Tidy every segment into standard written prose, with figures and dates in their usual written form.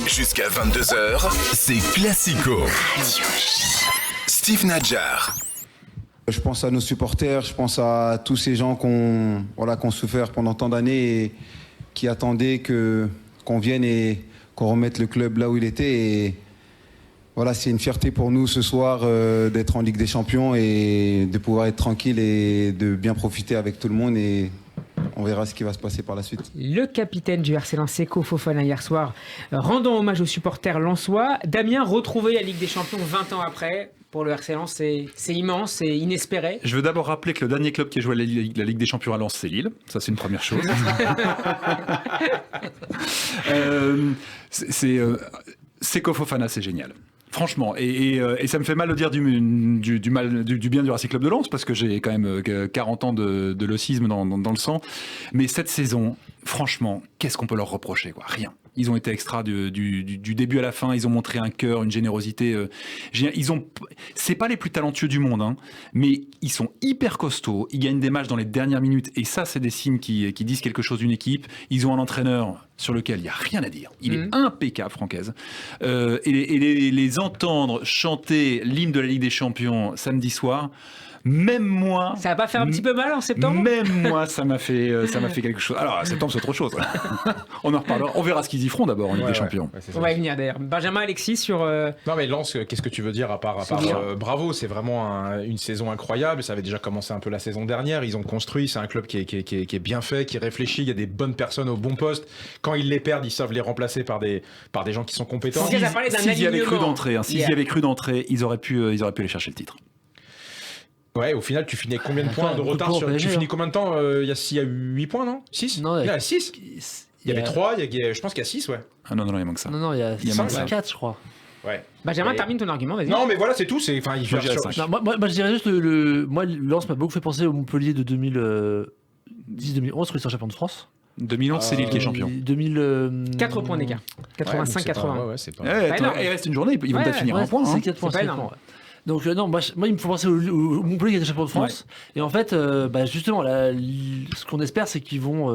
Jusqu'à 22h, c'est Classico. Steve Nadjar. Je pense à nos supporters, je pense à tous ces gens qu'on souffert pendant tant d'années et qui attendaient qu'on vienne et qu'on remette le club là où il était. Et voilà, c'est une fierté pour nous ce soir d'être en Ligue des Champions et de pouvoir être tranquille et de bien profiter avec tout le monde. Et on verra ce qui va se passer par la suite. Le capitaine du RC Lens, Seko Fofana, hier soir, rendant hommage aux supporters lensois. Damien, retrouver la Ligue des Champions 20 ans après, pour le RC Lens, c'est immense, c'est inespéré. Je veux d'abord rappeler que le dernier club qui a joué la Ligue des Champions à Lens, c'est Lille. Ça, c'est une première chose. Seko Fofana, c'est génial. Franchement, et ça me fait mal de dire du bien du Racing Club de Lens, parce que j'ai quand même 40 ans de leucisme dans le sang. Mais cette saison, franchement, qu'est-ce qu'on peut leur reprocher, quoi ? Rien. Ils ont été extra du début à la fin. Ils ont montré un cœur, une générosité. C'est pas les plus talentueux du monde, hein, mais ils sont hyper costauds. Ils gagnent des matchs dans les dernières minutes, et ça, c'est des signes qui disent quelque chose d'une équipe. Ils ont un entraîneur sur lequel il n'y a rien à dire. Il est impeccable, Francaise. Et les entendre chanter l'hymne de la Ligue des Champions samedi soir, même moi... Ça va pas faire un petit peu mal en septembre ? Même moi, ça m'a fait quelque chose. Alors, septembre, c'est autre chose. On en reparlera. On verra ce qu'ils y feront d'abord en Ligue des Champions. Ouais, on va y venir d'ailleurs. Benjamin, Alexis, sur... Non mais Lens, qu'est-ce que tu veux dire à part bravo, c'est vraiment une saison incroyable. Ça avait déjà commencé un peu la saison dernière. Ils ont construit, c'est un club qui est bien fait, qui réfléchit. Il y a des bonnes personnes au bon poste. Quand ils les perdent, ils savent les remplacer par des gens qui sont compétents. S'ils y avaient cru d'entrée, ils auraient pu aller chercher le titre. Ouais, au final, tu finis combien de points de retard tu finis combien de temps il y a 8 points, non 6 ? Non, il y a 6. Il y avait 3, je pense qu'il y a 6, ouais. Ah non, il manque ça. Non, il y a 4, je crois. Ouais. Benjamin, termine ton argument, vas-y. Non, mais voilà, c'est tout. Moi, je dirais juste Lens m'a beaucoup fait penser au Montpellier de 2010-2011, quand ils sont champions de France. 2011, c'est Lille qui est champion. 4 points d'écart. 85-80. Ouais, c'est pas... Il reste une journée, ils vont peut-être finir un point. C'est 4 points. C'est pas énorme. Donc non, moi il me faut penser au Montpellier qui est champion de France. Ouais. Et en fait, justement, ce qu'on espère, c'est qu'ils vont,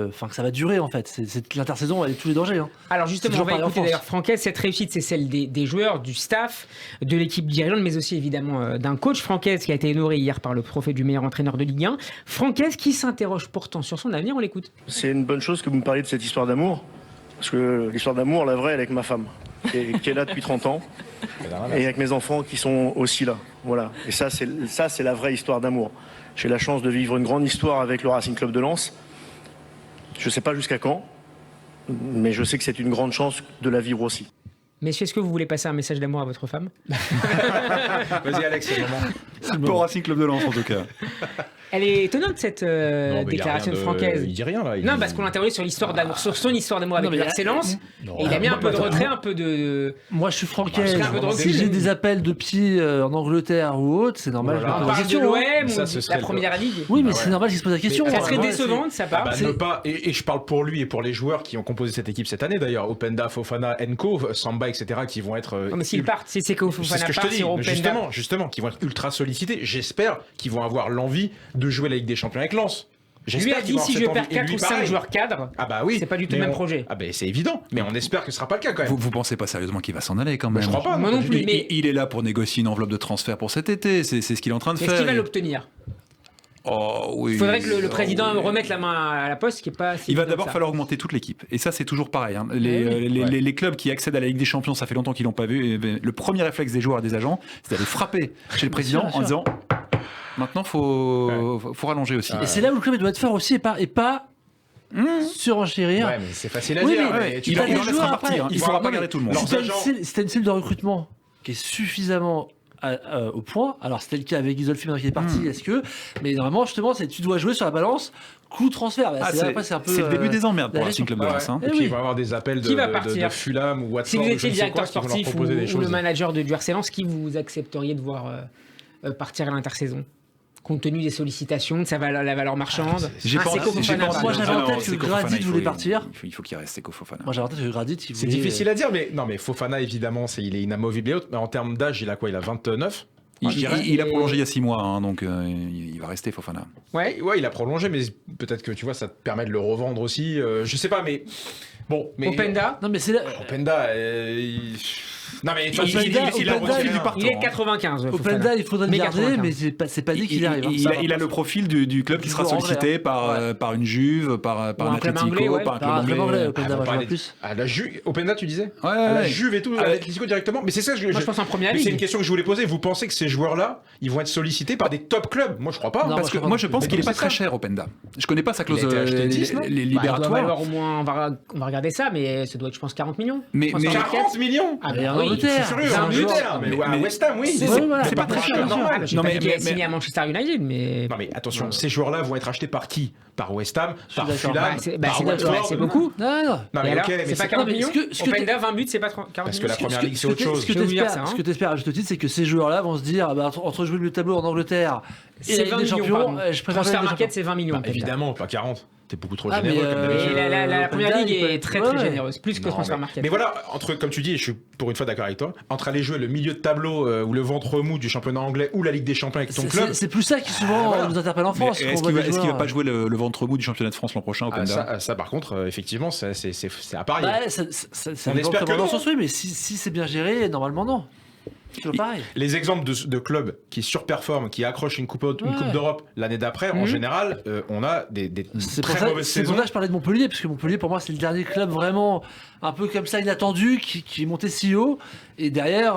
que ça va durer en fait. C'est l'intersaison avec tous les dangers. Hein. Alors justement, on va écouter d'ailleurs Francaise. Cette réussite, c'est celle des joueurs, du staff, de l'équipe dirigeante, mais aussi évidemment d'un coach. Francaise qui a été honoré hier par le trophée du meilleur entraîneur de Ligue 1. Francaise qui s'interroge pourtant sur son avenir. On l'écoute. C'est une bonne chose que vous me parliez de cette histoire d'amour, parce que l'histoire d'amour, la vraie, elle est avec ma femme, qui est là depuis 30 ans. Et avec mes enfants qui sont aussi là. Voilà. Et ça, c'est la vraie histoire d'amour. J'ai la chance de vivre une grande histoire avec le Racing Club de Lens. Je ne sais pas jusqu'à quand, mais je sais que c'est une grande chance de la vivre aussi. Messieurs, est-ce que vous voulez passer un message d'amour à votre femme ? Vas-y, Alex, c'est le moment. Pour Racing Club de Lens, en tout cas. Elle est étonnante cette déclaration de Francaise. Il dit rien là. Non, parce qu'on l'interrogeait sur l'histoire d'amour, sur son histoire d'amour avec le RC Lens. Et il a mis un peu de retrait, un peu de. Moi, je suis Francaise. Si j'ai des appels de pied en Angleterre ou autre, c'est normal. On parle de l'OM ou la Première Ligue. Oui, mais c'est normal qu'il se pose la question. Ça serait décevant de sa part. Et je parle pour lui et pour les joueurs qui ont composé cette équipe cette année d'ailleurs. Openda, Fofana, Enco, Samba, etc. qui vont être. Non, mais s'ils partent, si c'est que Fofana part sur Openda. Justement, qui vont être ultra sollicités. J'espère qu'ils vont avoir l'envie de jouer la Ligue des Champions avec Lens. Lui a dit si je perds 4 ou 5 joueurs cadres, c'est pas du tout le même projet. Ah ben c'est évident, mais on espère que ce sera pas le cas quand même. Vous pensez pas sérieusement qu'il va s'en aller quand même ? Je crois pas. Moi non plus. Il est là pour négocier une enveloppe de transfert pour cet été, c'est ce qu'il est en train de faire. Est-ce qu'il va l'obtenir ? Oh, oui. Il faudrait que le président remette la main à la poste, ce qui est pas. Il va d'abord falloir augmenter toute l'équipe. Et ça, c'est toujours pareil. Hein. Les clubs qui accèdent à la Ligue des Champions, ça fait longtemps qu'ils l'ont pas vu. Le premier réflexe des joueurs et des agents, c'est d'aller frapper chez le président en disant maintenant, faut rallonger aussi. Et c'est là où le club doit être fort aussi et pas surenchérir. Ouais, mais c'est facile à dire. Il en laissera partir. Il ne faudra pas garder tout le monde. C'était une cellule de recrutement qui est suffisamment au point. Alors c'était le cas avec Ghisolfi qui est parti. Mais normalement justement tu dois jouer sur la balance coût transfert. C'est le début des emmerdes pour Racing Club de Lens. Et puis il va y avoir des appels de Fulham ou Watford. Si vous étiez le directeur sportif ou le manager du RC Lens, qui vous accepteriez de voir partir à l'intersaison compte tenu des sollicitations, de la valeur marchande? Moi j'avais en tête que Gradit voulait partir. Il faut qu'il reste Seko Fofana. Moi j'avais en tête que Gradit il voulait... C'est difficile à dire, mais Fofana évidemment il est inamovible et autres, mais en termes d'âge il a quoi? Il a 29. Il a prolongé il y a 6 mois, donc il va rester Fofana. Ouais, il a prolongé, mais peut-être que tu vois, ça te permet de le revendre aussi. Je sais pas, mais Bon, mais Openda, Non, mais c'est là. Openda, non mais tu vois, il a le profil du partant. il est 95. Openda, il faudrait le Mais garder, 95. mais c'est pas dit qu'il y arrive. hein. Il a le profil du club qui sera Toujours sollicité anglais, par une Juve, par un un club Atlético, anglais, ouais. par un club Ah, très anglais, anglais. Openda, moi, je vois plus. À la Openda, tu disais Ouais, À la ouais. Juve et tout, à l'Atlético directement. Mais c'est ça, Moi, je pense en première mais c'est ligue. une question que je voulais poser. Vous pensez que ces joueurs-là, ils vont être sollicités par des top clubs? Moi, je crois pas. Non, Parce que moi je pense qu'il est pas très cher Openda. Je connais pas sa clause Il a été acheté 10, non les Bah, il doit libératoires. valoir au moins, on va regarder ça, mais ça doit être, je pense, 40 millions. Mais- Je pense mais- en market. 40 millions. Ah, Et bah en oui. Angleterre. Sérieux, c'est en un joueur- Angleterre, mais à West Ham, oui. C'est pas très cher. normal. Non, Je sais pas mais- qui est mais- signé à Manchester United, mais. Non mais attention, ces joueurs-là vont être achetés par qui? Par West Ham, par d'accord. Fulham, Bah, par Watford. c'est beaucoup. Non, non. Non Et mais alors, ok, mais c'est pas c'est 40 non, mais millions. ce que Openda, 20 buts, c'est pas 40 parce que la millions. première ligue c'est autre chose. Ce que Je vais vous dire ça, hein. t'espères à juste titre, c'est que ces joueurs-là vont se dire ah bah, entre jouer le tableau en Angleterre et C'est la Ligue 20 des millions, Champions, pardon. je préfère Transfer la Ligue des market, Champions. c'est 20 millions. Bah, Openda. évidemment, pas 40. T'es beaucoup trop Ah, mais, généreux comme d'habitude. Et la première Openda, ligue il peut est être- très ouais. généreuse, plus que Non, transfer mais- market. Mais voilà, comme tu dis, et je suis pour une fois d'accord avec toi, entre aller jouer le milieu de tableau ou le ventre mou du championnat anglais ou la Ligue des Champions avec ton club. C'est plus ça qui souvent voilà. nous interpelle en Mais France. Est-ce qu'on qu'il voit va, des est-ce qu'il va joueurs, pas jouer le ventre mou du championnat de France l'an prochain, Openda? Ça, par contre, effectivement, c'est à parier. Bah, ça On dépend espère que comment non. on s'en suit, mais si c'est bien géré, normalement non. C'est toujours pareil. Les exemples de clubs qui surperforment, qui accrochent une coupe d'Europe l'année d'après, en Mhm. général, on a des C'est pour très ça mauvaises c'est pour saisons. ça que je parlais de Montpellier, parce que Montpellier, pour moi, c'est le dernier club vraiment un peu comme ça inattendu qui est monté si haut. Et derrière,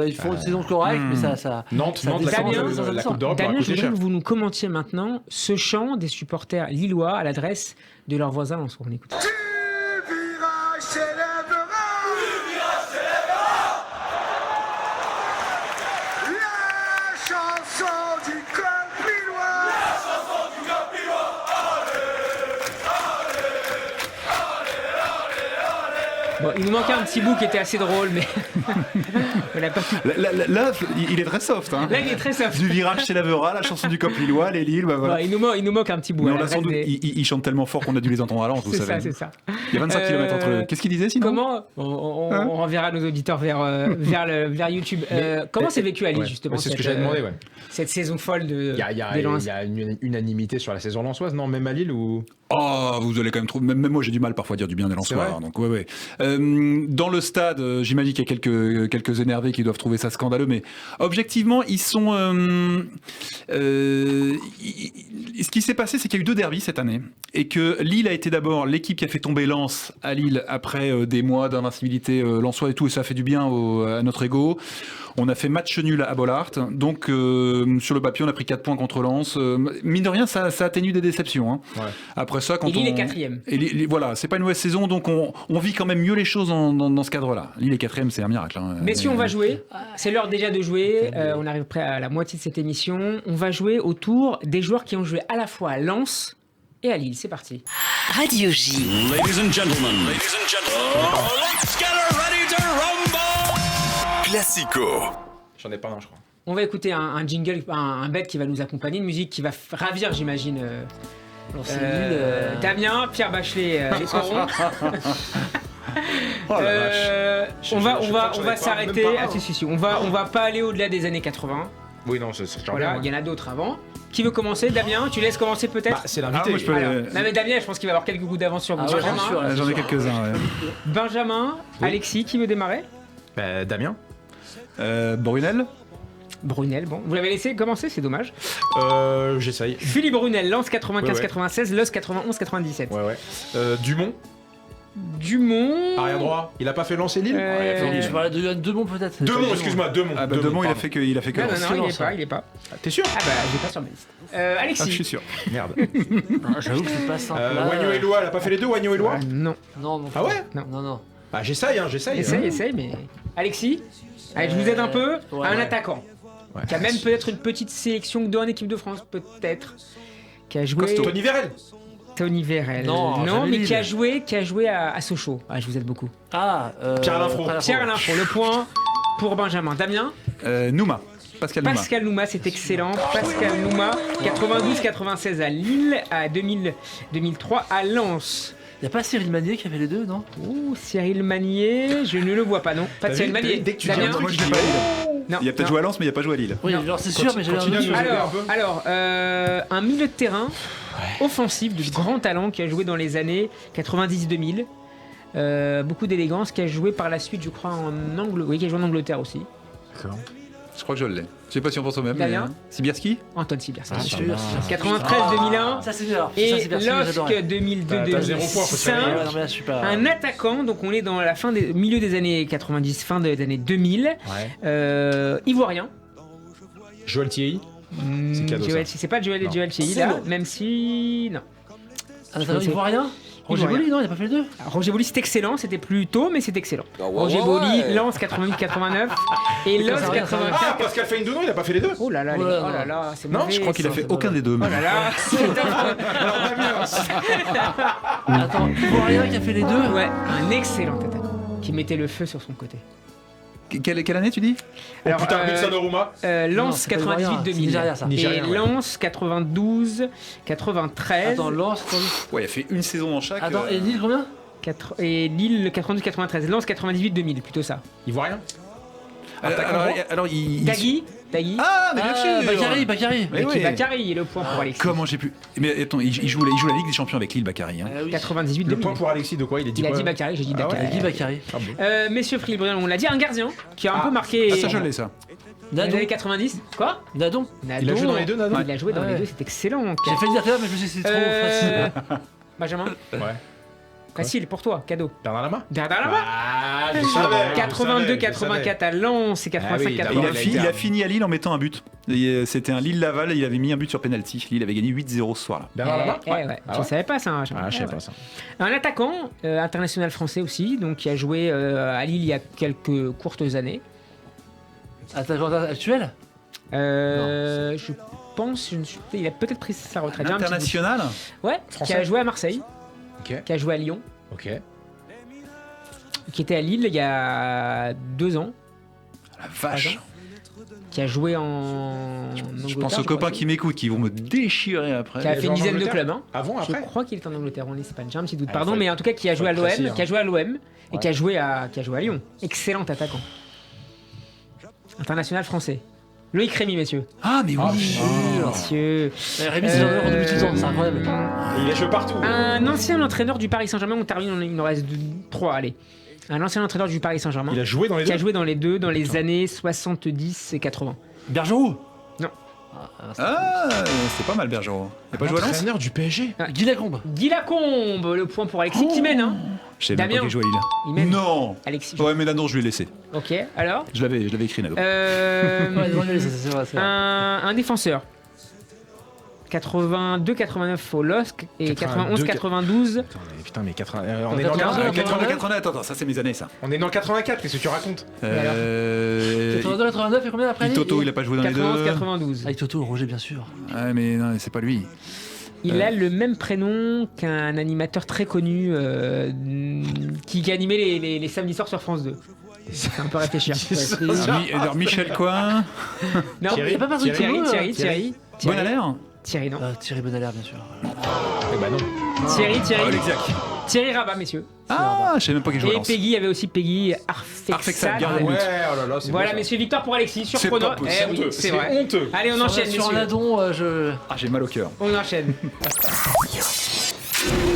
ils font une saison correcte, mais ça. Nantes, Ça la descend, Coupe- ça la descend. Coupe d'Europe leur a Damien, je coûté voudrais cher. que vous nous commentiez maintenant ce chant des supporters lillois à l'adresse de leurs voisins en soi. On écoute. Bon, il nous manquait un petit bout qui était assez drôle, mais on n'a pas pu. Là, il est très soft. Hein. Là, il est très soft. Du virage Célavera, la chanson du Cop Lillois, les Lilles, bah voilà. Bon, il nous manque un petit bout. Mais à on l'a l'adresse sans doute, des- ils chantent tellement fort qu'on a dû les entendre à l'ange, vous C'est ça, savez. c'est ça. Il y a 25 km entre. Qu'est-ce qu'il disait sinon? Comment on renverra nos auditeurs vers YouTube. Comment c'est vécu à Lille, Ouais, justement, c'est ce que cette, j'avais demandé, ouais. cette saison folle de Il y des Lens? a une unanimité sur la saison lensoise, non? Même à Lille ou. Oh, vous allez quand même trouver. Même moi, j'ai du mal parfois à dire du bien des C'est Lensois. vrai hein, donc, ouais. Dans le stade, j'imagine qu'il y a quelques énervés qui doivent trouver ça scandaleux, mais objectivement, ils sont. Ce qui s'est passé, c'est qu'il y a eu 2 derbys cette année, et que Lille a été d'abord l'équipe qui a fait tomber Lens à Lille après des mois d'invincibilité lensois et tout, et ça a fait du bien à notre ego. On a fait match nul à Bollaert, donc sur le papier, on a pris 4 points contre Lens. Mine de rien, ça atténue des déceptions. Hein. Ouais. Après ça, quand Et Lille on... est 4e. Et voilà, c'est pas une mauvaise saison, donc on vit quand même mieux les choses dans ce cadre-là. Lille est 4e, c'est un miracle. Hein. Mais si on va jouer, c'est l'heure déjà de jouer. On arrive près à la moitié de cette émission. On va jouer autour des joueurs qui ont joué à la fois à Lens et à Lille. C'est parti. Radio J. Ladies and gentlemen, let's get ready to rumble. Classico. J'en ai pas un, je crois. On va écouter un jingle, un bête qui va nous accompagner, une musique qui va ravir, j'imagine. C'est Lille, Damien, Pierre Bachelet, les corons. Oh la vache. On va je crois que j'en ai pas, s'arrêter. même pas un. Ah, si. On va pas aller au-delà des années 80. Oui, non, c'est Voilà, il y en a d'autres avant. Qui veut commencer? Damien, tu laisses commencer peut-être? C'est Ah, l'invité. moi, je peux- Alors, non mais Damien, je pense qu'il va avoir quelques goûts d'avance sur vous. Ah ouais, Benjamin, c'est sûr. J'en ai quelques-uns. Ouais. Benjamin, Alexis, qui veut démarrer? Damien. Brunel. Brunel, bon. Vous l'avez laissé commencer, c'est dommage. J'essaye. Philippe Brunel, Lens 95-96, Ouais, Los 91-97. Ouais. Dumont, Dumont. arrière droit. Il a pas fait lancer Lille Tu parlais de Yann Demont peut-être. Demont, excuse-moi, Demont. Ah bah Demont, il a pardon. fait que Non, Lens. non, Lens, il est pas. T'es sûr? Ah bah, j'ai pas sur ma liste. Alexis. Ah, je suis sûr. Merde. J'avoue que c'est pas simple. là. Wagno et Loa, elle a pas fait les deux, Wagno et Loa? Ah, non. Non, non. Ah ouais? Non. Bah j'essaye, j'essaye. Essaye, mais. Alexis, allez, je vous aide un peu. Ouais, Un ouais. attaquant. Ouais. Qui a même peut-être une petite sélection en équipe de France, peut-être. Qui a joué. Tony Vérel. Tony Vérel. Non, jamais mais Lille. qui a joué à Sochaux. Ah, je vous aide beaucoup. Ah, Pierre Lafro. Pierre Alain, le point pour Benjamin. Damien. Nouma. Pascal Nouma. Pascal Nouma, c'est excellent. Pascal Nouma, 92-96 à Lille, à 2000-2003 à Lens. Y a pas Cyril Magnier qui avait les deux, non? Ouh, Cyril Magnier, je ne le vois pas, non. Pas de T'as Cyril vu, Magnier. dès que tu dis un Damien. truc, Moi, je l'ai pas à Lille. Non, Il a peut-être non. joué à Lens, mais il a pas joué à Lille. Oui, alors c'est sûr, mais j'avais continue à un nous doute. aider un peu. Alors, un milieu de terrain offensif de grand talent qui a joué dans les années 90-2000, beaucoup d'élégance, qui a joué par la suite, je crois, qui a joué en Angleterre aussi. D'accord. Je crois que je l'ai. Je sais pas si on pense au même. Italien. Sibierski. Antoine Sibierski. Ah, sûr. 93-2001. Ça c'est bien. Et Ça, c'est bien, LOSC j'adorais. 2002-2005. 0 points, faut se Ouais, réveiller. non, mais là, je suis pas. Un attaquant, donc on est dans la milieu des années 90, fin des années 2000. Ouais. Ivoirien. Joël Thierry. C'est cadeau, Joël, ça. c'est pas Joël Thierry C'est là, bon. même si. Non. Un attaquant ivoirien Roger Ivoirien. Boli, non, il a pas fait les deux. Alors, Roger Boli, c'est excellent, c'était plus tôt, mais c'est excellent. Ah ouais, Roger ouais, Boli, ouais. Lens 88-89 et Lens ça va, 84. Ah, Pascal Feindounon, il a pas fait les deux. Oh là là, Oh les là gars, oh là. là là, c'est Non, mauvais. Je crois qu'il a ça. fait aucun des deux. Oh là là, c'est affreux. Attends, ivoirien qui a fait les deux. Ouais, un excellent attaquant qui mettait le feu sur son côté. Quelle année tu dis? Oh putain, Wilson Oruma. Lens Non, c'est pas ivoirien, c'est 98-2000. Nigérien, ça. Et Nigérien, ouais. Lens 92-93. Attends, Lens. Ouais, il a fait une saison dans chaque. Attends, et Lille combien Et Lille 92-93. Lens 98-2000, plutôt ça. Ivoirien. Alors, il. Dagui. Ah, mais bien sûr. Bakary. Mais Et oui. qui Bakary, et le point pour Alexis. Comment j'ai pu. Mais attends, il joue la Ligue des Champions avec Lille, Bakary. Hein. 98-2000. Le point pour Alexis de quoi? Il a dit Il a quoi? dit Bakary, j'ai dit Ah ouais. Bakary. Guy Bakary. Ah bon. Messieurs Fribourg, on l'a dit, un gardien qui a un peu marqué Ah, ça, je l'ai, ça. les Nadon. années 90. Quoi Nadon. Il a joué dans les deux, Nadon. Il a joué dans les Ouais. deux, c'est excellent. J'ai failli dire tout à l'heure, mais je me suis dit c'est trop facile. Benjamin, Ouais. facile pour toi, cadeau. Bernard Lama. Bernard Lama. Ah, je savais. 82-84 à Lens et 85-86. Ah oui, Il a fini à Lille en mettant un but. C'était un Lille-Laval, il avait mis un but sur penalty. Lille avait gagné 8-0 ce soir-là. Bernard Lama. Ouais. Ah Je ouais. savais pas ça. Ah, je savais pas ça. Un attaquant international français aussi, donc qui a joué à Lille il y a quelques courtes années. Attaquant actuel Je pense, il a peut-être pris sa retraite. J'ai un petit doute. International. Ouais, Français. qui a joué à Marseille, Ok. qui a joué à Lyon, Ok. qui était à Lille il y a 2 ans, La vache. qui a joué en Je pense aux copains qui m'écoutent, qui vont me déchirer après. qui a Il a fait une joué en dizaine de Angleterre clubs. Hein. Avant, Je après. crois qu'il est en Angleterre ou en Espagne, j'ai un petit doute. Ah, Pardon, faut- mais en tout cas qui a joué à faut être l'OM, précis, hein. qui a joué à l'OM et Ouais. qui a joué à Lyon. Excellent attaquant. International français. Loïc Rémy, messieurs. Ah, mais oui. Messieurs. Rémi, c'est genre en 2018 ans, c'est incroyable. Et il a joué partout. Un ancien entraîneur du Paris Saint-Germain, on termine, il nous reste 3, allez. Un ancien entraîneur du Paris Saint-Germain Il a joué dans les qui a deux. joué dans les deux, dans les années 70 et 80. Bergerou. Non. Ah, c'est pas mal, Bergeron. Il a pas joué à Lens? Entraîneur du PSG. Guy Lacombe. Guy Lacombe, le point pour Alexis qui mène. Hein. Je sais même pas Damien. qu'il joue à Lille. Il mène. Non. Alexis. Ouais, mais là, non, je lui ai laissé. Ok, alors Je l'avais écrit, Nado. Ouais, non, c'est vrai, c'est vrai. un défenseur. 82-89 au LOSC et 91-92. Putain, mais 80. On Dans est dans 80, 80, attends, ça c'est mes années, ça. On est dans le 84. Qu'est-ce que tu racontes? 82, 89 et combien après Toto, il a pas joué dans les deux. 91-92. Avec Toto, Roger, bien sûr. Ouais, mais non, c'est pas lui. Il a le même prénom qu'un animateur très connu qui animait les samedis soirs sur France 2. C'est un peu réfléchir. Alors, Michel Coin. Non, Thierry. Il y a pas Patrick Thierry, Thibault, Thierry. Bonalaire. Thierry, non. Thierry Bonalaire, bien sûr. Eh bah non. Thierry. Oh, l'Exiac. Thierry Rabat, messieurs. Ah, je sais même pas qui joue à Et Lens. Peggy, il y avait aussi Peggy Arfexad. Arfexad, gardien. Ouais, oh là là, c'est Voilà, beau, ça. messieurs, victoire pour Alexis, C'est surprenant. pas possible. Eh oui, c'est C'est vrai. honteux. Allez, on enchaîne, Sur un messieurs. Nadon, je. Ah, j'ai mal au cœur. On enchaîne.